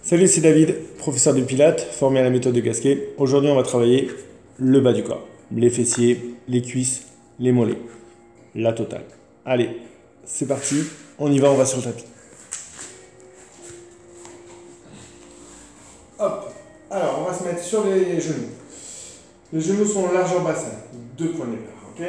Salut, c'est David, professeur de pilates, formé à la méthode de Gasquet. Aujourd'hui, on va travailler le bas du corps, les fessiers, les cuisses, les mollets, la totale. Allez, c'est parti, on y va, on va sur le tapis. Hop, alors on va se mettre sur les genoux. Les genoux sont largeur bassin, 2 poignées par, ok?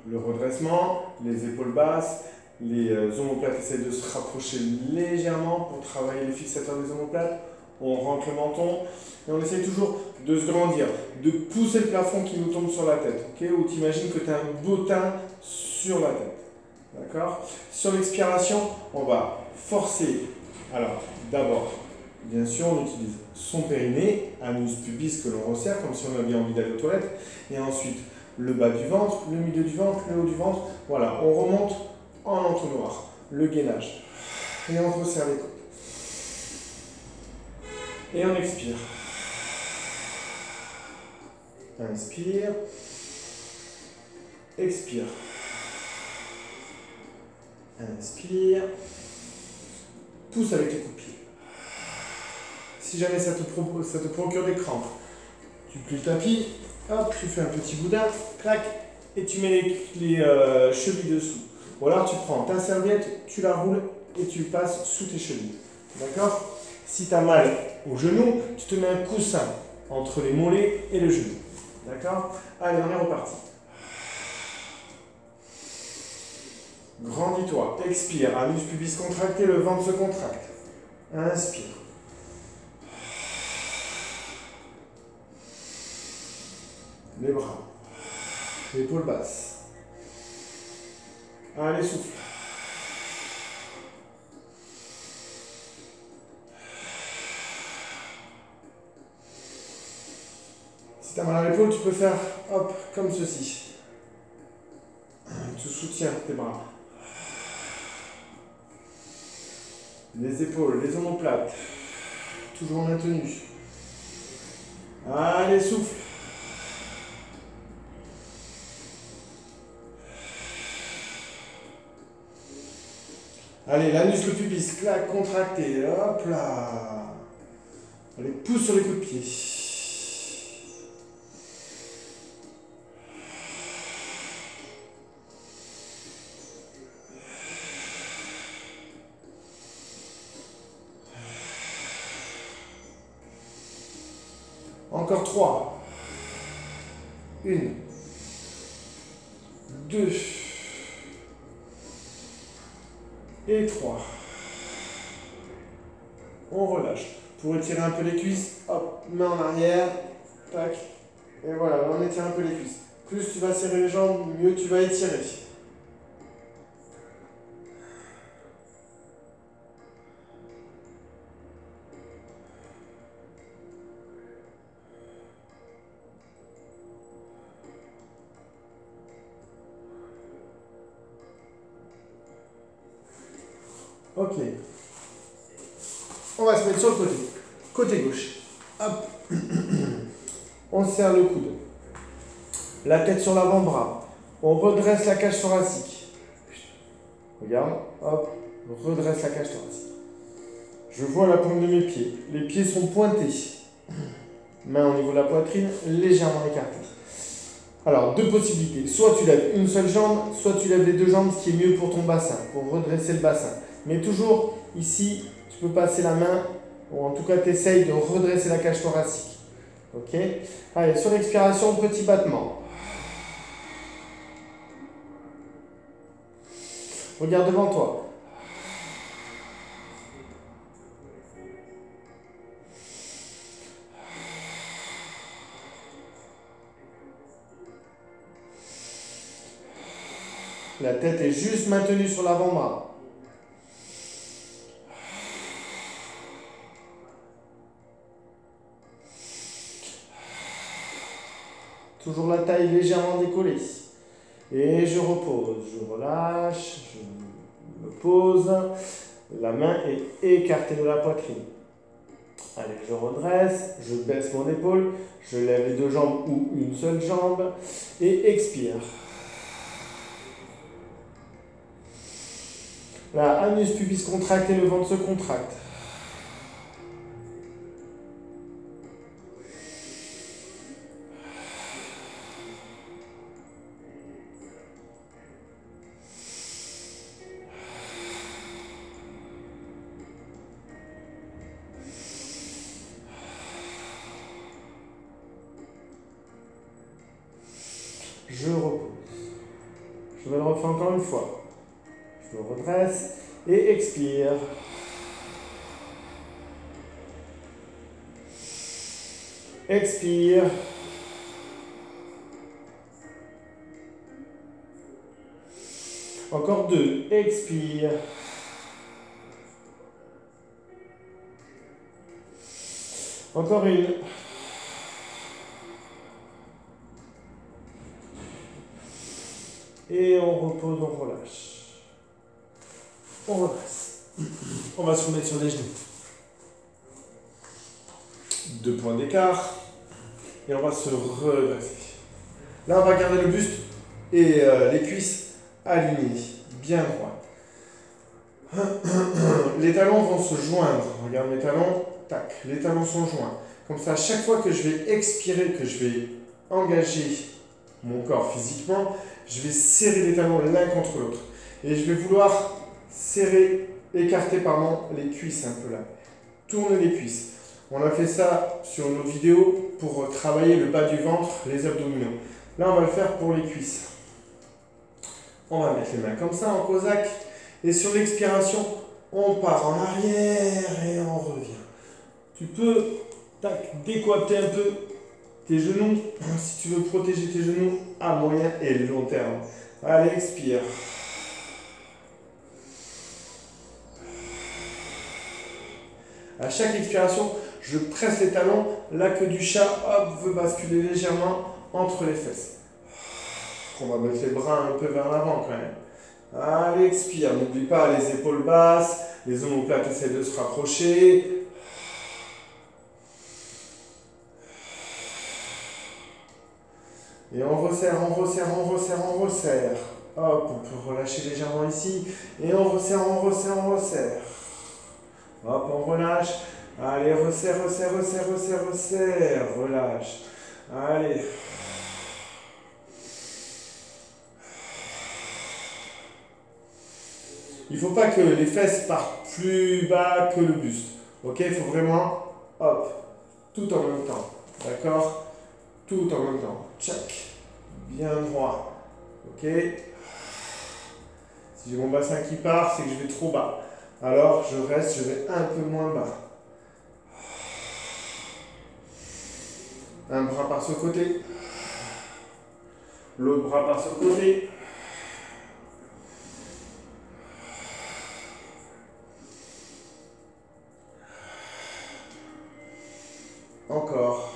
Le redressement, les épaules basses, les omoplates essaient de se rapprocher légèrement pour travailler les fixateurs des omoplates. On rentre le menton et on essaie toujours de se grandir, de pousser le plafond qui nous tombe sur la tête. Okay, ou tu imagines que tu as un bottin sur la tête. D'accord? Sur l'expiration, on va forcer. Alors, d'abord, bien sûr, on utilise son périnée, anus pubis que l'on resserre comme si on avait envie d'aller aux toilettes. Et ensuite, le bas du ventre, le milieu du ventre, le haut du ventre. Voilà, on remonte en entonnoir, le gainage. Et on resserre les côtes. Et on expire. Inspire. Expire. Inspire. Pousse avec les coups de pied. Si jamais ça te procure des crampes, tu plies le tapis, hop, tu fais un petit boudin, clac, et tu mets les chevilles dessous. Ou alors tu prends ta serviette, tu la roules et tu passes sous tes chevilles. D'accord? Si tu as mal au genou, tu te mets un coussin entre les mollets et le genou. D'accord? Allez, on est reparti. Grandis-toi, expire, anus pubis contracté, le ventre se contracte. Inspire. Les bras, l'épaule basse. Allez, souffle. Si tu as mal à l'épaule, tu peux faire hop, comme ceci. Tu soutiens tes bras. Les épaules, les omoplates. Toujours maintenues. Allez, souffle. Allez, l'anus, le pubis, clac, contracté, hop là. Allez, pousse sur les coups de pied. Encore 3. 1. 2. Et 3. On relâche. Pour étirer un peu les cuisses, hop, main en arrière, tac. Et voilà, on étire un peu les cuisses. Plus tu vas serrer les jambes, mieux tu vas étirer. Ok. On va se mettre sur le côté. Côté gauche. Hop. On serre le coude. La tête sur l'avant-bras. On redresse la cage thoracique. Regarde. Hop. Redresse la cage thoracique. Je vois la pointe de mes pieds. Les pieds sont pointés. Main au niveau de la poitrine, légèrement écartée. Alors, 2 possibilités. Soit tu lèves une seule jambe, soit tu lèves les 2 jambes, ce qui est mieux pour ton bassin, pour redresser le bassin. Mais toujours, ici, tu peux passer la main, ou en tout cas, tu essayes de redresser la cage thoracique. Ok? Allez, sur l'expiration, petit battement. Regarde devant toi. La tête est juste maintenue sur l'avant-bras. Toujours la taille légèrement décollée. Et je repose. Je relâche. Je me pose. La main est écartée de la poitrine. Allez, je redresse. Je baisse mon épaule. Je lève les 2 jambes ou une seule jambe. Et expire. Là, anus pubis contracté, le ventre se contracte. Je vais le refaire encore une fois. Je me redresse et expire. Expire. Encore 2. Expire. Encore une. Et on repose, on relâche. On redresse. On va se remettre sur les genoux. 2 points d'écart. Et on va se redresser. Là, on va garder le buste et les cuisses alignées, bien droites. Les talons vont se joindre. Regarde mes talons. Tac. Les talons sont joints. Comme ça, à chaque fois que je vais expirer, que je vais engager mon corps physiquement, je vais serrer les talons l'un contre l'autre. Et je vais vouloir serrer, écarter pardon, les cuisses un peu là. Tourner les cuisses. On a fait ça sur nos vidéos pour travailler le bas du ventre, les abdominaux. Là, on va le faire pour les cuisses. On va mettre les mains comme ça en cosaque. Et sur l'expiration, on part en arrière et on revient. Tu peux décoiter un peu tes genoux, si tu veux protéger tes genoux à moyen et long terme. Allez, expire. À chaque expiration, je presse les talons, la queue du chat, hop, veut basculer légèrement entre les fesses. On va mettre les bras un peu vers l'avant quand même. Allez, expire. N'oublie pas les épaules basses, les omoplates essaient de se rapprocher. Et on resserre, on resserre, on resserre, on resserre. Hop, on peut relâcher légèrement ici. Et on resserre, on resserre, on resserre. Hop, on relâche. Allez, resserre, resserre, resserre, resserre, resserre. Relâche. Allez. Il ne faut pas que les fesses partent plus bas que le buste. Ok, il faut vraiment, hop, tout en même temps. D'accord? Tout en même temps. Tchac. Bien droit. Ok. Si j'ai mon bassin qui part, c'est que je vais trop bas. Alors, je reste, je vais un peu moins bas. Un bras par ce côté. L'autre bras par ce côté. Encore.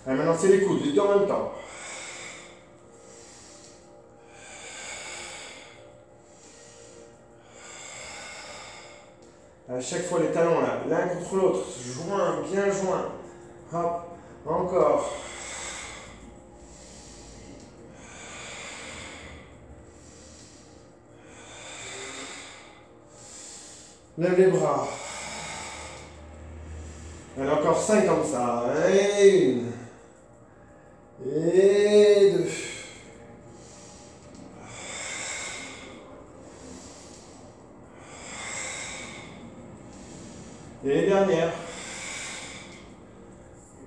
Allez, maintenant, c'est les coudes, les deux en même temps. À chaque fois, les talons là, l'un contre l'autre, joints, bien joints. Hop, encore. Lève les bras. Allez, encore 5 comme ça. Et 1. Et 2. Et dernière.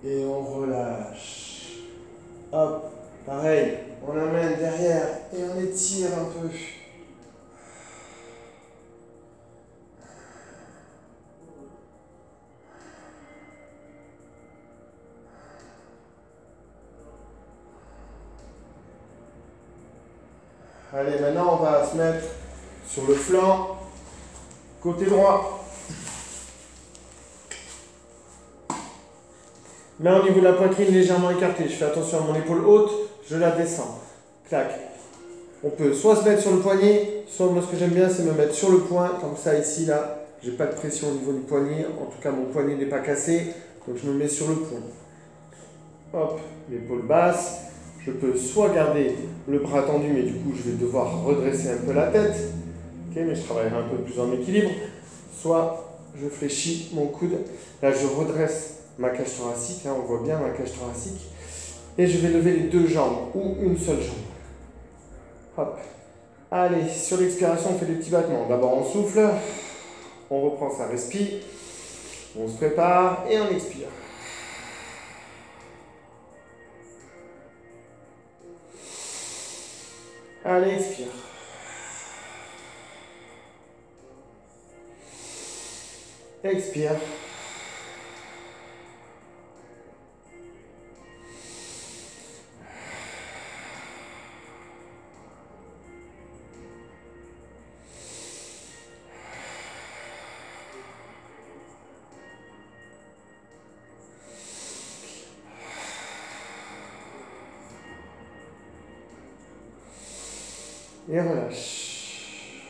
Et on relâche. Hop, pareil. On amène derrière et on étire un peu. Allez, maintenant on va se mettre sur le flanc, côté droit. Main au niveau de la poitrine légèrement écartée. Je fais attention à mon épaule haute, je la descends. Clac. On peut soit se mettre sur le poignet, soit moi ce que j'aime bien c'est me mettre sur le poing, comme ça ici là, j'ai pas de pression au niveau du poignet, en tout cas mon poignet n'est pas cassé, donc je me mets sur le poing. Hop, l'épaule basse. Je peux soit garder le bras tendu, mais du coup je vais devoir redresser un peu la tête, okay, mais je travaillerai un peu plus en équilibre, soit je fléchis mon coude, là je redresse ma cage thoracique, hein, on voit bien ma cage thoracique, et je vais lever les deux jambes, ou une seule jambe. Hop. Allez, sur l'expiration on fait des petits battements, d'abord on souffle, on reprend sa respi, On se prépare et on expire. Allez, expire. Expire. Et relâche.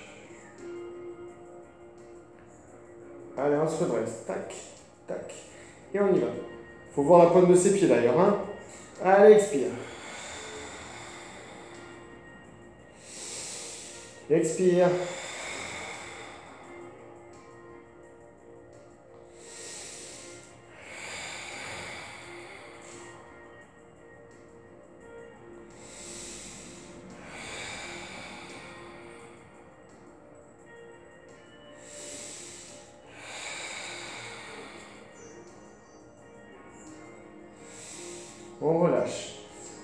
Allez, on se redresse. Tac, tac. Et on y va. Faut voir la pointe de ses pieds d'ailleurs. Hein. Allez, expire. Expire. On relâche.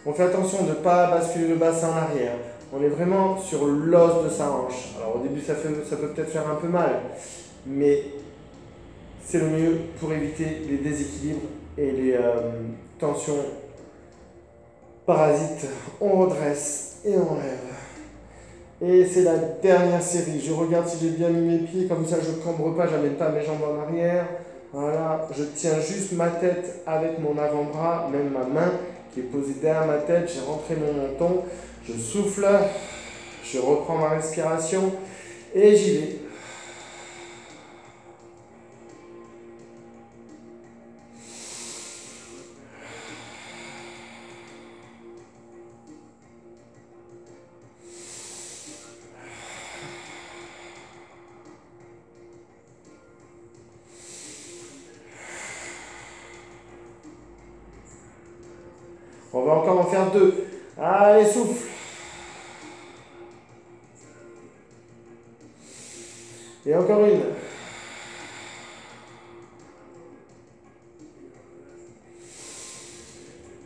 On fait attention de ne pas basculer le bassin en arrière. On est vraiment sur l'os de sa hanche. Alors au début ça peut peut-être faire un peu mal, mais c'est le mieux pour éviter les déséquilibres et les tensions parasites. On redresse et on lève. Et c'est la dernière série. Je regarde si j'ai bien mis mes pieds, comme ça je ne cambre pas, je n'amène pas mes jambes en arrière. Voilà, je tiens juste ma tête avec mon avant-bras, même ma main qui est posée derrière ma tête. J'ai rentré mon menton, je souffle, je reprends ma respiration et j'y vais. On va encore en faire 2. Allez, souffle. Et encore une.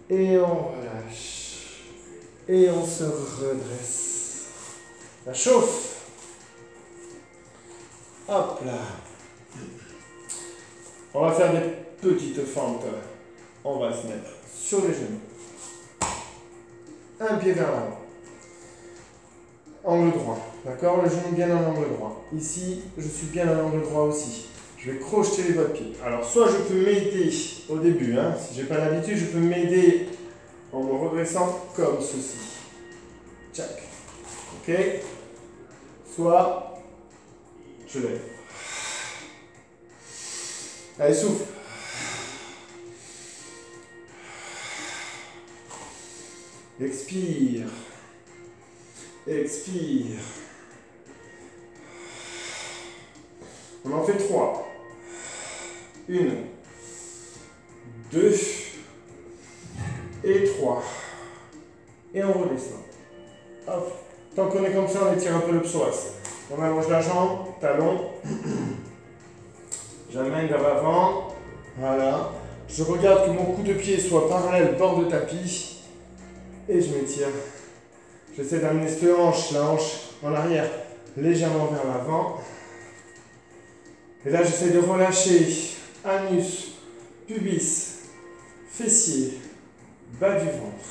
Et on relâche. Et on se redresse. Ça chauffe. Hop là. On va faire des petites fentes. On va se mettre sur les genoux. Un pied vers l'avant. Angle droit. D'accord? Le genou bien en angle droit. Ici, je suis bien en angle droit aussi. Je vais crocheter les doigts de pied. Alors, soit je peux m'aider au début, hein, si je n'ai pas l'habitude, je peux m'aider en me redressant comme ceci. Tchac. Ok? Soit je lève. Allez, souffle. Expire. Expire. On en fait 3. 1, 2 et 3. Et on redescend. Hop. Tant qu'on est comme ça, on étire un peu le psoas. On allonge la jambe, talon. J'amène vers l'avant. Voilà. Je regarde que mon coup de pied soit parallèle bord de tapis. Et je m'étire. J'essaie d'amener cette hanche, la hanche en arrière, légèrement vers l'avant. Et là, j'essaie de relâcher anus, pubis, fessier, bas du ventre.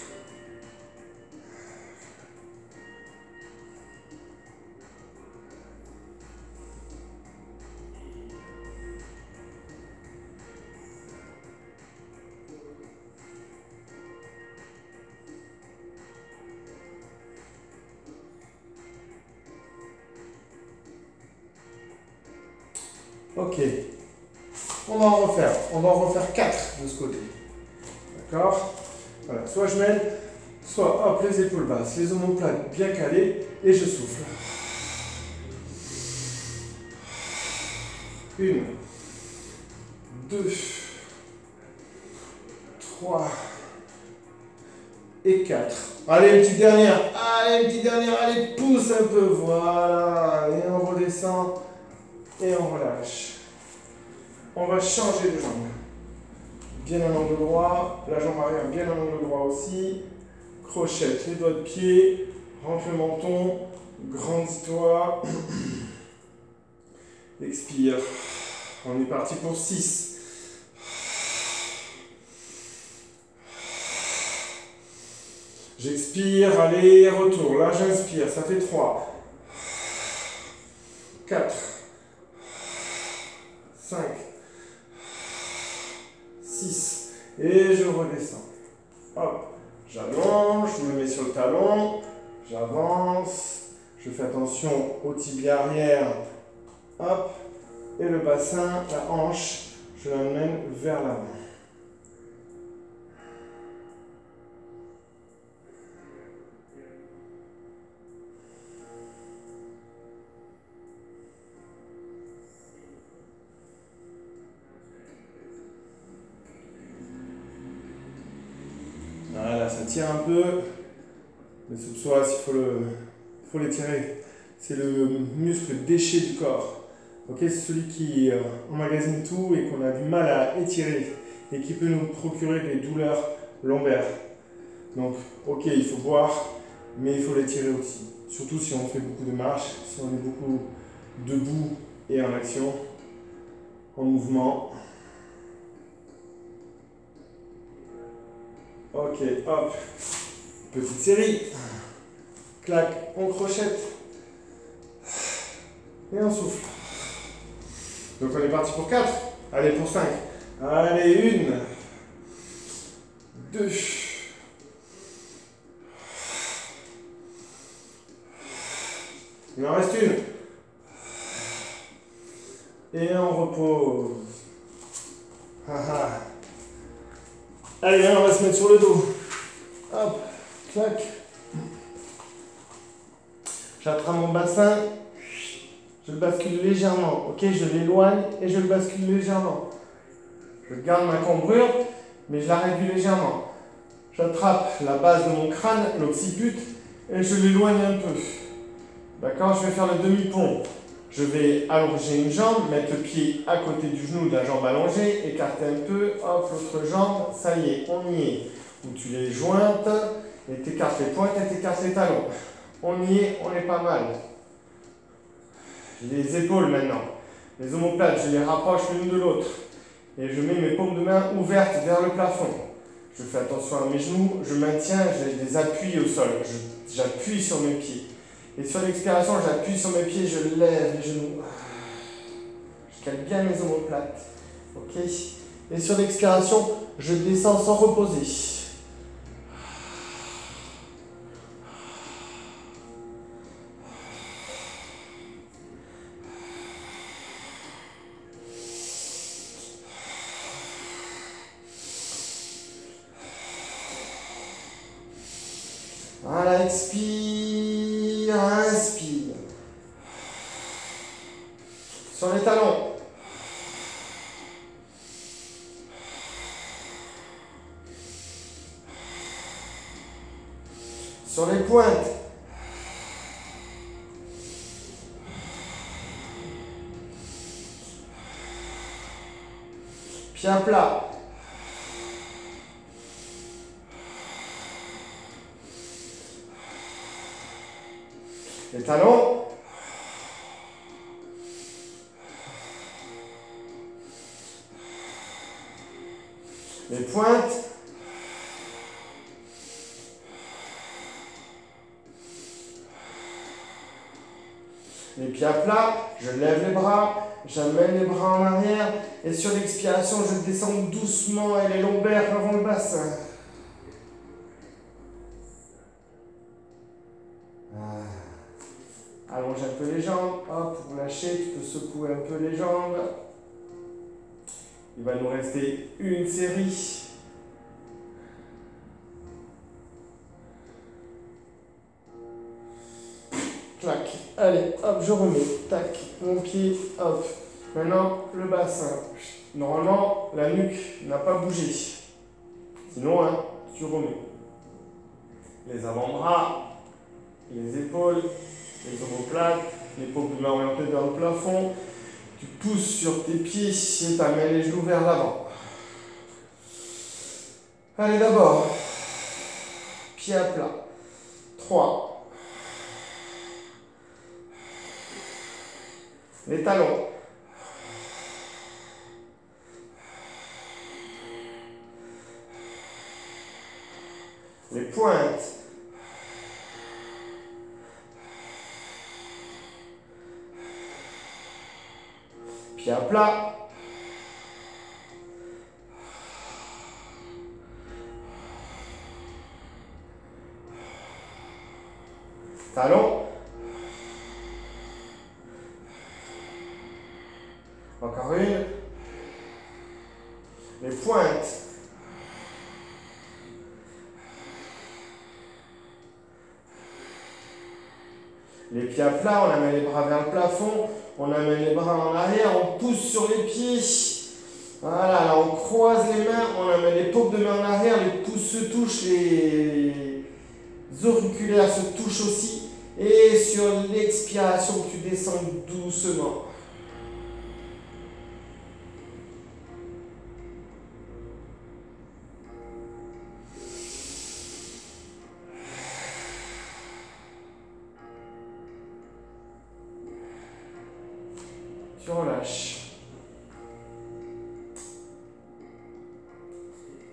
Ok, on va en refaire. On va en refaire 4 de ce côté. D'accord? Voilà, soit je mène, soit hop, les épaules basses, les omoplates bien calées et je souffle. 1, 2, 3 et 4. Allez, une petite dernière. Allez, une petite dernière. Allez, pousse un peu. Voilà. Et on redescend. Et on relâche. on va changer de jambe. Bien à l'angle droit, la jambe arrière bien à l'angle droit aussi. Crochette, les doigts de pied, rentre le menton, grandis-toi. Expire. On est parti pour 6. J'expire, allez, retour. Là, j'inspire, ça fait 3. 4. 5. 6. Et je redescends. Hop. J'allonge, je me mets sur le talon. J'avance. Je fais attention au tibia arrière. Hop. Et le bassin, la hanche, je l'emmène vers l'avant. Voilà, ça tire un peu. Le psoas, il faut l'étirer. C'est le muscle déchet du corps. Okay, c'est celui qui emmagasine tout et qu'on a du mal à étirer et qui peut nous procurer des douleurs lombaires. Donc, ok, il faut boire, mais il faut l'étirer aussi. Surtout si on fait beaucoup de marches, si on est beaucoup debout et en action, en mouvement. Ok, hop. Petite série. Clac, on crochette. Et on souffle. Donc on est parti pour 4. Allez, pour 5. Allez, 1. 2. Il en reste une. Et on repose. Allez, on va se mettre sur le dos. Hop, clac. J'attrape mon bassin. Je le bascule légèrement. Ok, je l'éloigne et je le bascule légèrement. Je garde ma cambrure, mais je la réduis légèrement. J'attrape la base de mon crâne, l'occiput, et je l'éloigne un peu. D'accord, je vais faire le demi-pont. Je vais allonger une jambe, mettre le pied à côté du genou de la jambe allongée, écarter un peu, hop, l'autre jambe, ça y est, on y est. Où tu les jointes, et t'écartes les pointes et t'écartes les talons. On y est, on est pas mal. J'ai les épaules maintenant. Les omoplates, je les rapproche l'une de l'autre. Et je mets mes paumes de main ouvertes vers le plafond. Je fais attention à mes genoux, je maintiens, j'ai des appuis au sol. J'appuie sur mes pieds. Et sur l'expiration, j'appuie sur mes pieds, je lève les genoux. Je cale bien mes omoplates. Ok. Et sur l'expiration, je descends sans reposer. Voilà, expire, inspire. Sur les talons. Sur les pointes. Pied à plat. Les talons. Les pointes. Les pieds à plat. Je lève les bras. J'amène les bras en arrière. Et sur l'expiration, je descends doucement et les lombaires avant le bassin. Allonge un peu les jambes, hop, pour lâcher, tu peux secouer un peu les jambes. Il va nous rester une série. Clac, allez, hop, je remets, tac, mon pied, hop. Maintenant, le bassin. Normalement, la nuque n'a pas bougé. Sinon, hein, tu remets. Les avant-bras, les épaules, les omoplates, les paumes de main orientées vers le plafond. Tu pousses sur tes pieds et tu amènes les genoux vers l'avant. Allez, d'abord, pied à plat. 3. Les talons. Les pointes. Pied à plat. Talons. Encore une. Les pointes. Les pieds à plat, on amène les bras vers le plafond, on amène les bras en arrière, on pousse sur les pieds. Voilà, là on croise les mains, on amène les paumes de main en arrière, les pouces se touchent, les auriculaires se touchent aussi. Et sur l'expiration, tu descends doucement. Tu relâches.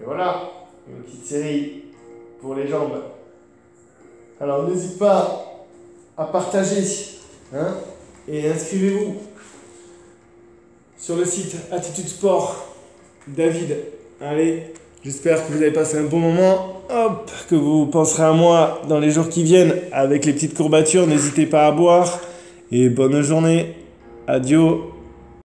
Et voilà, une petite série pour les jambes. Alors n'hésite pas à partager et inscrivez-vous sur le site Attitude Sport David. Allez, j'espère que vous avez passé un bon moment. Hop, que vous penserez à moi dans les jours qui viennent avec les petites courbatures. N'hésitez pas à boire et bonne journée. Adieu.